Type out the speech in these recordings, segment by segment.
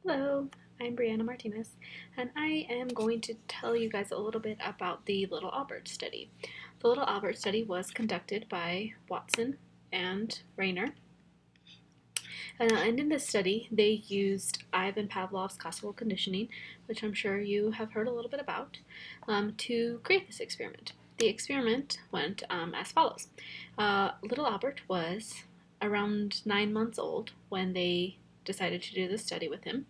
Hello, I'm Brianna Martinez, and I am going to tell you guys a little bit about the Little Albert study. The Little Albert study was conducted by Watson and Rayner, and in this study they used Ivan Pavlov's classical conditioning, which I'm sure you have heard a little bit about, to create this experiment. The experiment went as follows. Little Albert was around 9 months old when they decided to do this study with him.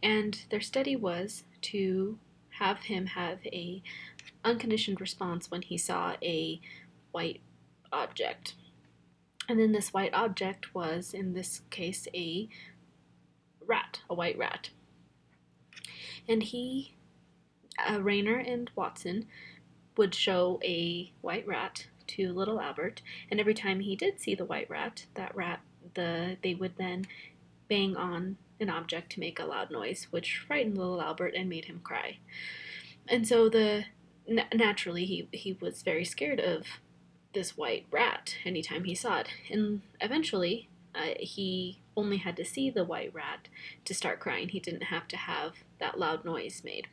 And their study was to have him have a unconditioned response when he saw a white object. And then this white object was, in this case, a rat, a white rat. And Rayner and Watson would show a white rat to little Albert, and every time he did see the white rat, they would then bang on an object to make a loud noise, which frightened little Albert and made him cry. And so naturally he was very scared of this white rat anytime he saw it. And eventually he only had to see the white rat to start crying. He didn't have to have that loud noise made.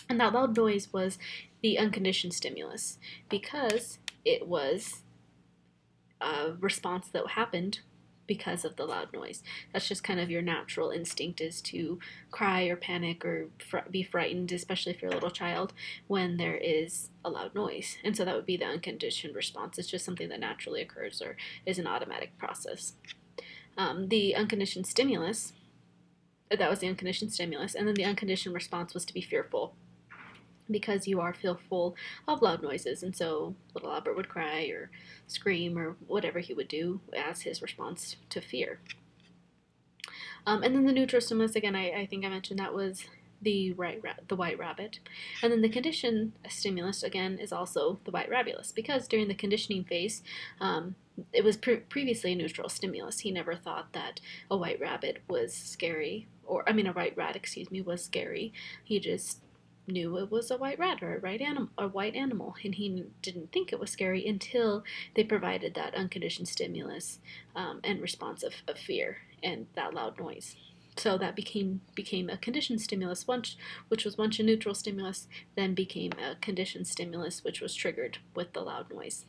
And that loud noise was the unconditioned stimulus, because it was a response that happened because of the loud noise. That's just kind of your natural instinct, is to cry or panic or be frightened, especially if you're a little child, when there is a loud noise. And so that would be the unconditioned response. It's just something that naturally occurs or is an automatic process. The unconditioned stimulus, that was the unconditioned stimulus, and then the unconditioned response was to be fearful, because you are fearful of loud noises, and so little Albert would cry or scream or whatever he would do as his response to fear. And then the neutral stimulus, again, I think I mentioned that was the white rabbit. And then the conditioned stimulus, again, is also the white rabbit, because during the conditioning phase, it was previously a neutral stimulus. He never thought that a white rabbit was scary, a white rat, excuse me, was scary. He just knew it was a white rat or a white animal, and he didn't think it was scary until they provided that unconditioned stimulus and response of fear and that loud noise. So that became a conditioned stimulus, which was once a neutral stimulus, then became a conditioned stimulus, which was triggered with the loud noise.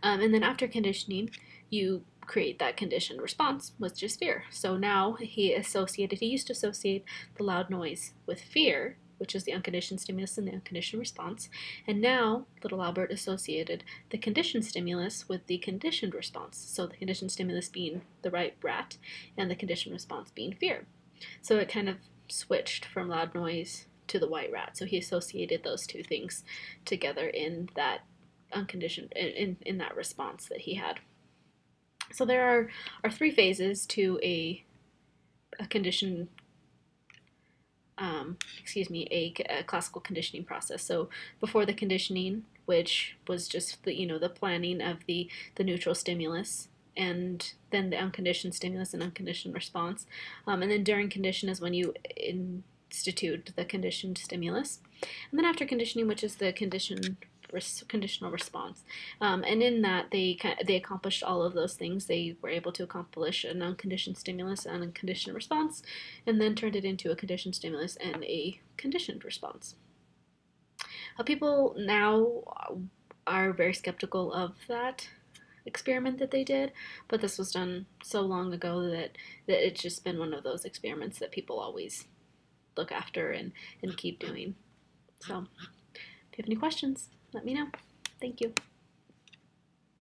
And then after conditioning, you create that conditioned response, which is fear. So now he used to associate the loud noise with fear, which is the unconditioned stimulus and the unconditioned response. And now little Albert associated the conditioned stimulus with the conditioned response. So the conditioned stimulus being the white rat and the conditioned response being fear. So it kind of switched from loud noise to the white rat. So he associated those two things together in that unconditioned, in that response that he had. So there are three phases to a conditioned a classical conditioning process. So before the conditioning, which was just the planning of the neutral stimulus, and then the unconditioned stimulus and unconditioned response, and then during condition is when you institute the conditioned stimulus, and then after conditioning, which is the conditional response. And in that, they accomplished all of those things. They were able to accomplish an unconditioned stimulus and unconditioned response, and then turned it into a conditioned stimulus and a conditioned response. People now are very skeptical of that experiment that they did, but this was done so long ago that it's just been one of those experiments that people always look after and keep doing. So if you have any questions, let me know. Thank you.